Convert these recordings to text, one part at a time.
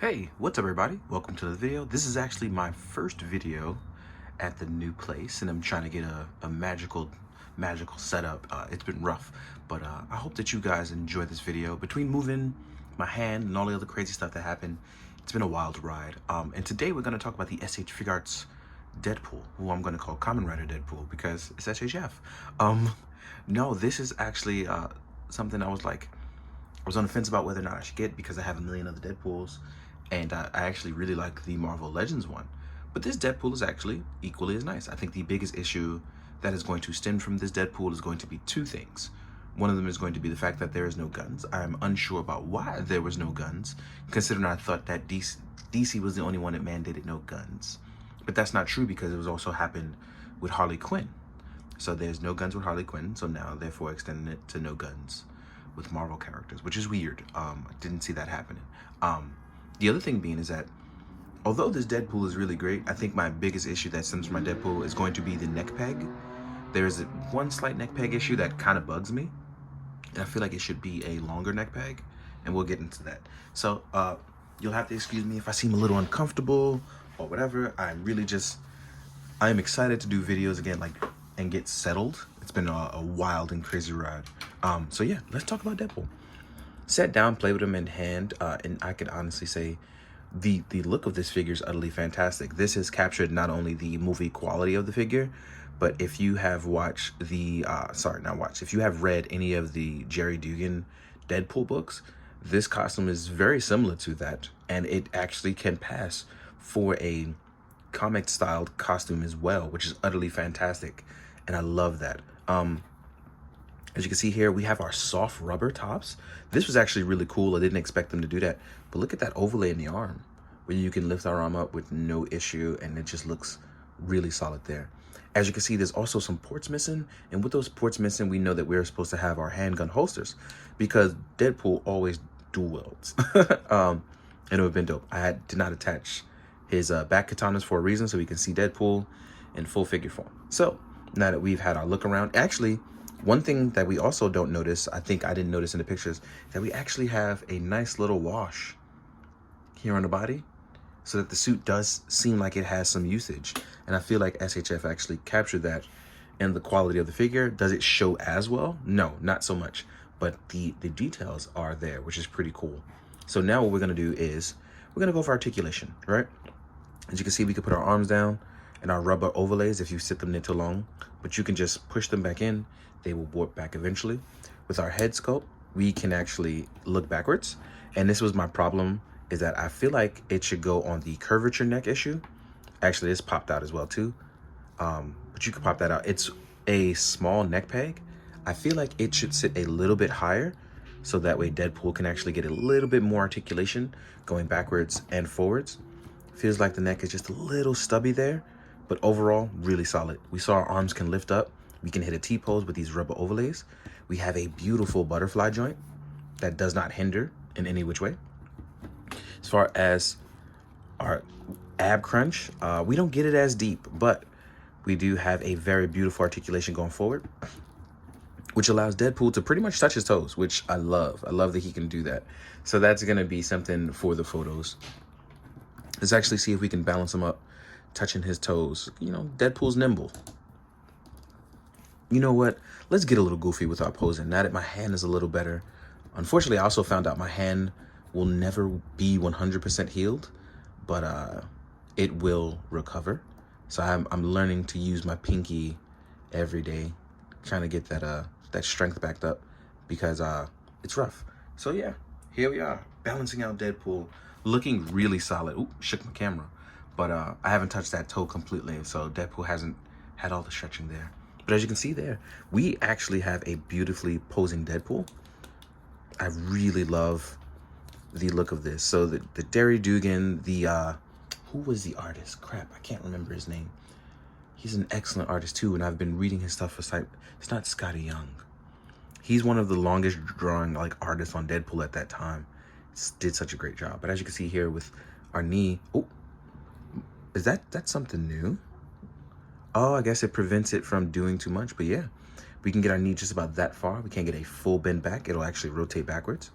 Hey, what's up everybody? Welcome to the video. This is actually my first video at the new place and I'm trying to get a magical setup. It's been rough, but I hope that you guys enjoy this video. Between moving my hand and all the other crazy stuff that happened, it's been a wild ride. And today we're going to talk about the s.h.figuarts Deadpool, who I'm going to call Common Writer Deadpool because it's SHF. No, this is actually something I was on the fence about whether or not I should get because I have a million other Deadpools. And I actually really like the Marvel Legends one. But this Deadpool is actually equally as nice. I think the biggest issue that is going to stem from this Deadpool is going to be two things. One of them is going to be the fact that there is no guns. I'm unsure about why there was no guns, considering I thought that DC was the only one that mandated no guns. But that's not true because it was also happened with Harley Quinn. So there's no guns with Harley Quinn, so now therefore extending it to no guns with Marvel characters, which is weird. I didn't see that happening. The other thing being is that although this Deadpool is really great, I think my biggest issue that stems from my Deadpool is going to be the neck peg. There is one slight neck peg issue that kind of bugs me, and I feel like it should be a longer neck peg, and we'll get into that. So you'll have to excuse me if I seem a little uncomfortable or whatever. I am excited to do videos again, and get settled. It's been a wild and crazy ride. So yeah, let's talk about Deadpool. Sat down, played with him in hand, and I can honestly say the look of this figure is utterly fantastic. This has captured not only the movie quality of the figure, but if you have watched if you have read any of the Jerry Dugan Deadpool books, this costume is very similar to that, and it actually can pass for a comic styled costume as well, which is utterly fantastic, and I love that. As you can see here, we have our soft rubber tops. This was actually really cool. I didn't expect them to do that. But look at that overlay in the arm, where you can lift our arm up with no issue, and it just looks really solid there. As you can see, there's also some ports missing. And with those ports missing, we know that we're supposed to have our handgun holsters because Deadpool always dual wields. And it would have been dope. Did not attach his back katanas for a reason, so we can see Deadpool in full figure form. So now that we've had our look around, actually, one thing that we also don't notice, I think I didn't notice in the pictures, that we actually have a nice little wash here on the body so that the suit does seem like it has some usage. And I feel like SHF actually captured that in the quality of the figure. Does it show as well? No, not so much. But the details are there, which is pretty cool. So now what we're going to do is we're going to go for articulation, right? As you can see, we can put our arms down and our rubber overlays if you sit them there too long, but you can just push them back in. They will warp back eventually. With our head sculpt, we can actually look backwards. And this was my problem, is that I feel like it should go on the curvature neck issue. Actually, it's popped out as well too. But you can pop that out. It's a small neck peg. I feel like it should sit a little bit higher so that way Deadpool can actually get a little bit more articulation going backwards and forwards. Feels like the neck is just a little stubby there, but overall, really solid. We saw our arms can lift up. We can hit a T-pose with these rubber overlays. We have a beautiful butterfly joint that does not hinder in any which way. As far as our ab crunch, we don't get it as deep, but we do have a very beautiful articulation going forward, which allows Deadpool to pretty much touch his toes, which I love. I love that he can do that. So that's going to be something for the photos. Let's actually see if we can balance him up, touching his toes. You know, Deadpool's nimble. You know what? Let's get a little goofy with our posing. Now that my hand is a little better. Unfortunately, I also found out my hand will never be 100% healed, but it will recover. So I'm learning to use my pinky every day, trying to get that strength backed up because it's rough. So yeah, here we are, balancing out Deadpool, looking really solid. Ooh, shook my camera. But I haven't touched that toe completely, so Deadpool hasn't had all the stretching there. But as you can see there, we actually have a beautifully posing Deadpool. I really love the look of this. So the Jerry Dugan, who was the artist? Crap, I can't remember his name. He's an excellent artist too, and I've been reading his stuff for it's not Scotty Young. He's one of the longest drawing artists on Deadpool at that time. Did such a great job. But as you can see here with our knee, oh, is that's something new? Oh, I guess it prevents it from doing too much, but yeah, we can get our knee just about that far. We can't get a full bend back. It'll actually rotate backwards.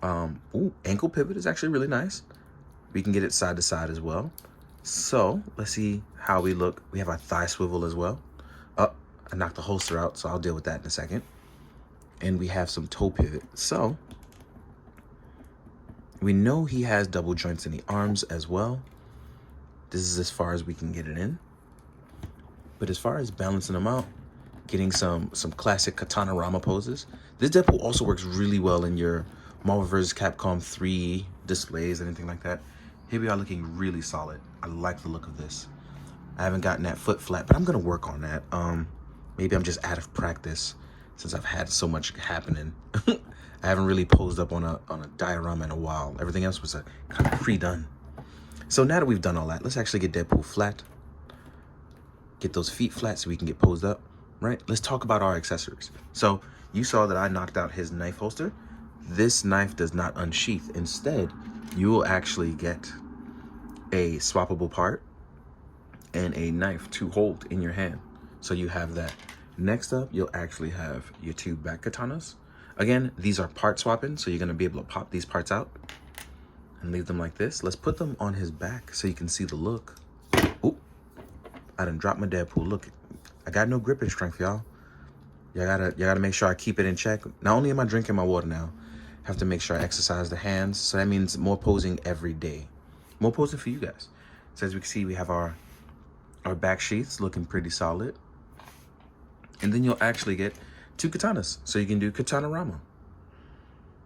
Ooh, ankle pivot is actually really nice. We can get it side to side as well. So let's see how we look. We have our thigh swivel as well. Oh, I knocked the holster out, so I'll deal with that in a second. And we have some toe pivot. So we know he has double joints in the arms as well. This is as far as we can get it in. But as far as balancing them out, getting some classic katana rama poses. This Deadpool also works really well in your Marvel vs. Capcom 3 displays, anything like that. Here we are looking really solid. I like the look of this. I haven't gotten that foot flat, but I'm gonna work on that. Maybe I'm just out of practice since I've had so much happening. I haven't really posed up on a diorama in a while. Everything else was kind of pre-done. So now that we've done all that, let's actually get Deadpool flat. Get those feet flat so we can get posed up, right? Let's talk about our accessories. So you saw that I knocked out his knife holster. This knife does not unsheath. Instead, you will actually get a swappable part and a knife to hold in your hand. So you have that. Next up, you'll actually have your two back katanas. Again, these are part swapping, so you're gonna be able to pop these parts out and leave them like this. Let's put them on his back so you can see the look. Oop, I done dropped my Deadpool. Look, I got no gripping strength, y'all. Y'all gotta make sure I keep it in check. Not only am I drinking my water now, I have to make sure I exercise the hands. So that means more posing every day. More posing for you guys. So as we can see, we have our back sheaths looking pretty solid. And then you'll actually get two katanas. So you can do katana rama.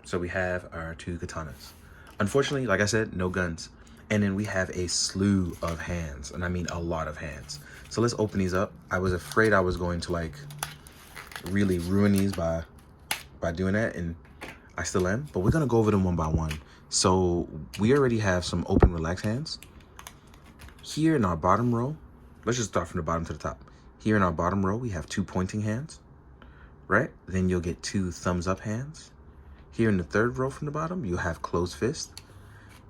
So we have our two katanas. Unfortunately, like I said, no guns. And then we have a slew of hands, and I mean a lot of hands. So let's open these up. I was afraid I was going to like really ruin these by doing that, and I still am, but we're gonna go over them one by one. So we already have some open relaxed hands. Here in our bottom row, let's just start from the bottom to the top. Here in our bottom row, we have two pointing hands, right? Then you'll get two thumbs up hands. Here in the third row from the bottom, you'll have closed fist.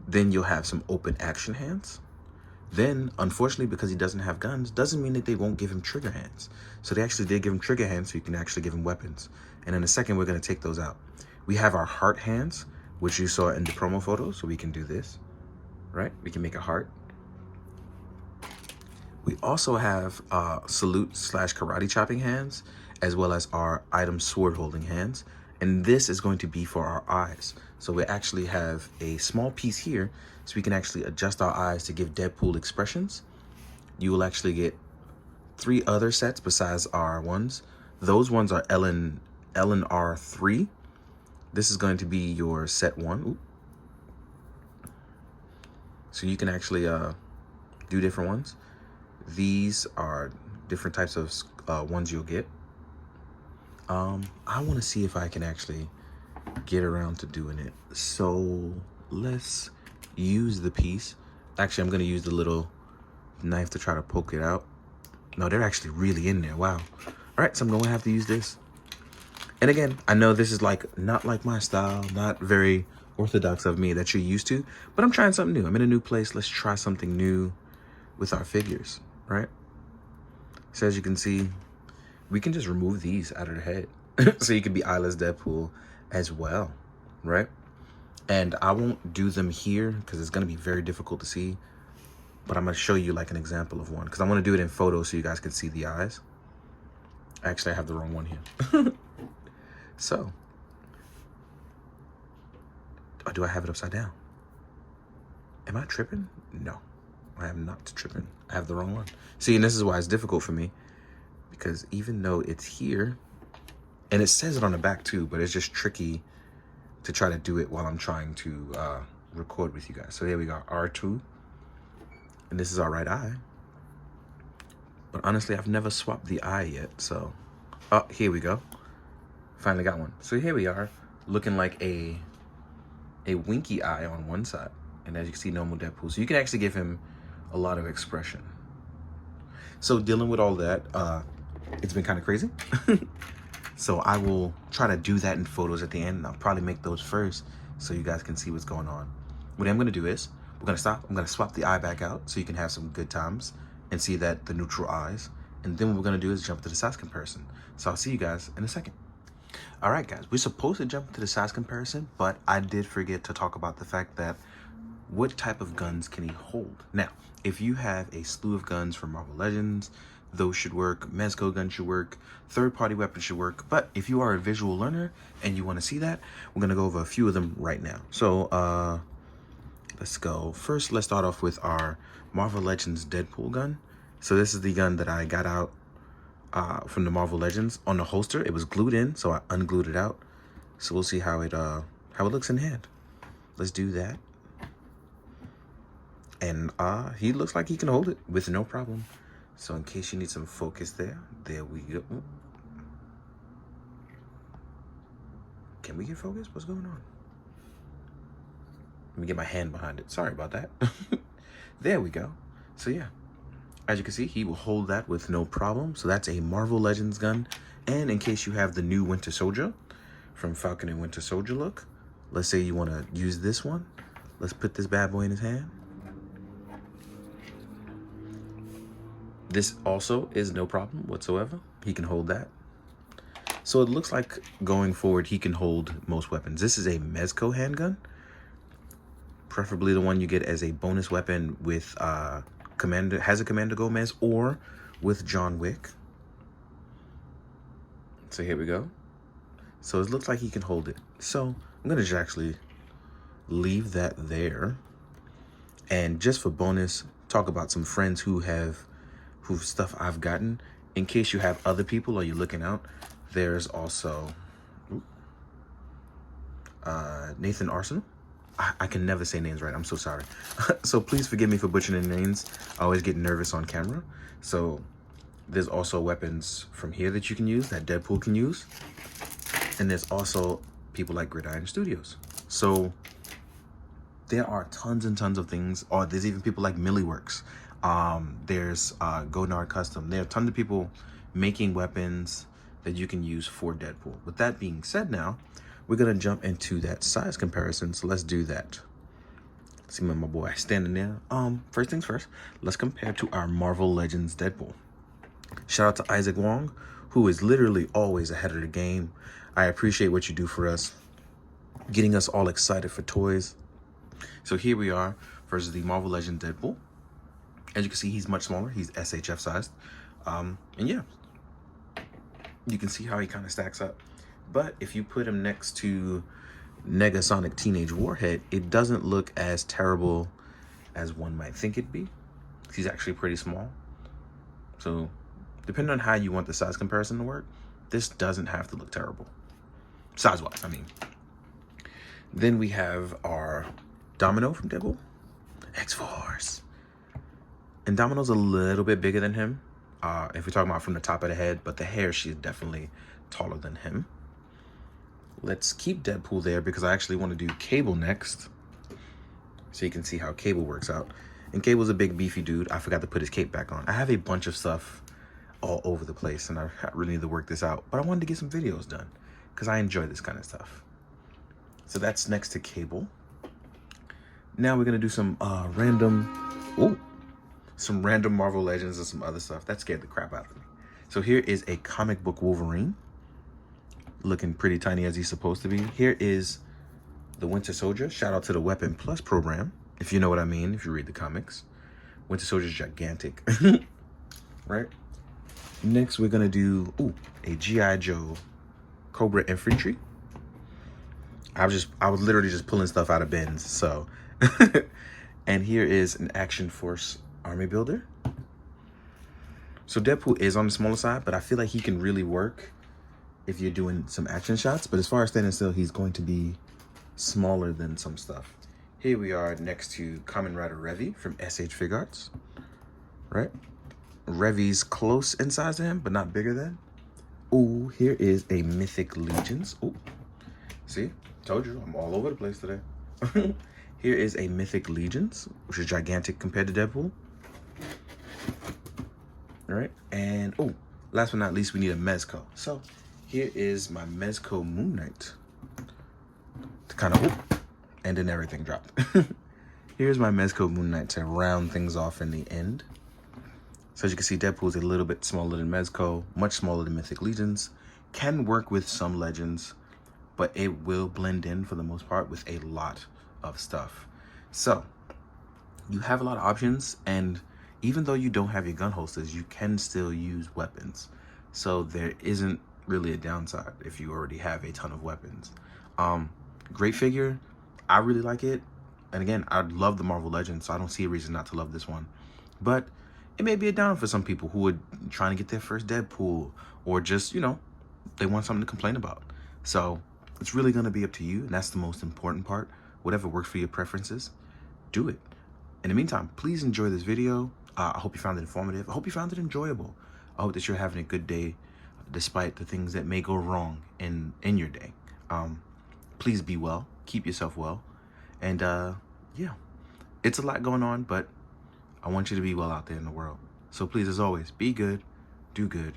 Then you'll have some open action hands. Then, unfortunately, because he doesn't have guns, doesn't mean that they won't give him trigger hands. So they actually did give him trigger hands, so you can actually give him weapons. And in a second, we're gonna take those out. We have our heart hands, which you saw in the promo photo, so we can do this, right? We can make a heart. We also have salute / karate chopping hands, as well as our item sword holding hands. And this is going to be for our eyes. So we actually have a small piece here, so we can actually adjust our eyes to give Deadpool expressions. You will actually get 3 other sets besides our ones. Those ones are LNR3. This is going to be your set 1. Ooh. So you can actually do different ones. These are different types of ones you'll get. I want to see if I can actually get around to doing it. So let's use the piece. Actually, I'm going to use the little knife to try to poke it out. No, they're actually really in there. Wow. All right, so I'm going to have to use this. And again, I know this is not like my style, not very orthodox of me that you're used to, but I'm trying something new. I'm in a new place. Let's try something new with our figures, right? So as you can see, we can just remove these out of the head. So you can be eyeless Deadpool as well, right? And I won't do them here because it's going to be very difficult to see. But I'm going to show you like an example of one because I want to do it in photo so you guys can see the eyes. Actually, I have the wrong one here. So, or do I have it upside down? Am I tripping? No, I am not tripping. I have the wrong one. See, and this is why it's difficult for me because even though it's here, and it says it on the back too, but it's just tricky to try to do it while I'm trying to record with you guys. So here we go, R2, and this is our right eye. But honestly, I've never swapped the eye yet, so, oh, here we go. Finally got one. So here we are, looking like a winky eye on one side. And as you can see, normal Deadpool. So you can actually give him a lot of expression. So dealing with all that, it's been kind of crazy. So I will try to do that in photos at the end. And I'll probably make those first so you guys can see what's going on. What I'm gonna do is, we're gonna stop. I'm gonna swap the eye back out so you can have some good times and see that the neutral eyes. And then what we're gonna do is jump to the size comparison. So I'll see you guys in a second. All right, guys, we're supposed to jump to the size comparison, but I did forget to talk about the fact that what type of guns can he hold? Now, if you have a slew of guns from Marvel Legends, those should work. Mezco gun should work. Third-party weapons should work. But if you are a visual learner and you want to see that, we're going to go over a few of them right now. So, let's go. First, let's start off with our Marvel Legends Deadpool gun. So this is the gun that I got out from the Marvel Legends. On the holster, it was glued in, so I unglued it out. So we'll see how it looks in hand. Let's do that. And he looks like he can hold it with no problem. So in case you need some focus there we go. Can we get focused? What's going on? Let me get my hand behind it. Sorry about that. There we go. So yeah, as you can see, he will hold that with no problem. So that's a Marvel Legends gun. And in case you have the new Winter Soldier from Falcon and Winter Soldier look, let's say you want to use this one. Let's put this bad boy in his hand. This also is no problem whatsoever. He can hold that. So it looks like going forward, he can hold most weapons. This is a Mezco handgun. Preferably the one you get as a bonus weapon with Commander Gomez or with John Wick. So here we go. So it looks like he can hold it. So I'm gonna just actually leave that there. And just for bonus, talk about some friends who stuff I've gotten. In case you have other people or you're looking out, there's also Nathan Arsenal. I can never say names right. I'm so sorry. So please forgive me for butchering names. I always get nervous on camera. So there's also weapons from here that you can use, that Deadpool can use. And there's also people like Gridiron Studios. So there are tons and tons of things. Or there's even people like Milliworks. There's Gonard Custom. There are tons of people making weapons that you can use for Deadpool. With that being said, now we're gonna jump into that size comparison. So let's do that. See my boy standing there. First things first, let's compare to our Marvel Legends Deadpool. Shout out to Isaac Wong, who is literally always ahead of the game. I appreciate what you do for us, getting us all excited for toys. So here we are versus the Marvel Legends Deadpool. As you can see, he's much smaller. He's s.h.f. sized. And yeah, you can see how he kind of stacks up. But if you put him next to Negasonic Teenage Warhead, it doesn't look as terrible as one might think it'd be. He's actually pretty small. So depending on how you want the size comparison to work, this doesn't have to look terrible. Size-wise, I mean. Then we have our Domino from Deadpool. X-Force. And Domino's a little bit bigger than him. If we're talking about from the top of the head, but the hair, she's definitely taller than him. Let's keep Deadpool there because I actually want to do Cable next. So you can see how Cable works out. And Cable's a big beefy dude. I forgot to put his cape back on. I have a bunch of stuff all over the place and I really need to work this out. But I wanted to get some videos done because I enjoy this kind of stuff. So that's next to Cable. Now we're going to do some random Marvel Legends and some other stuff. That scared the crap out of me. So here is a comic book Wolverine. Looking pretty tiny as he's supposed to be. Here is the Winter Soldier. Shout out to the Weapon Plus program. If you know what I mean, if you read the comics. Winter Soldier's gigantic. Right? Next, we're going to do a G.I. Joe Cobra Infantry. I was literally just pulling stuff out of bins. So, and here is an Action Force Army Builder. So Deadpool is on the smaller side, but I feel like he can really work if you're doing some action shots. But as far as standing still, he's going to be smaller than some stuff. Here we are next to Kamen Rider Revy from s.h.figuarts. Right? Revy's close in size to him, but not bigger than. Ooh, here is a Mythic Legions. Ooh, see? Told you, I'm all over the place today. Here is a Mythic Legions, which is gigantic compared to Deadpool. All right, and last but not least, we need a Mezco. So here is my Mezco Moon Knight. To kind of, and then everything dropped. Here's my Mezco Moon Knight to round things off in the end. So as you can see, Deadpool is a little bit smaller than Mezco, much smaller than Mythic Legions. Can work with some Legends, but it will blend in for the most part with a lot of stuff. So you have a lot of options, and even though you don't have your gun holsters, you can still use weapons. So there isn't really a downside if you already have a ton of weapons. Um, Great figure. I really like it. And again, I love the Marvel Legends, so I don't see a reason not to love this one. But it may be a down for some people who are trying to get their first Deadpool, or just, they want something to complain about. So it's really going to be up to you, and that's the most important part. Whatever works for your preferences, do it. In the meantime, please enjoy this video. I hope you found it informative. I hope you found it enjoyable. I hope that you're having a good day, despite the things that may go wrong in your day. Please be well. Keep yourself well. And yeah, it's a lot going on, but I want you to be well out there in the world. So please, as always, be good, do good,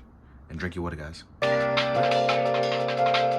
and drink your water, guys. Bye.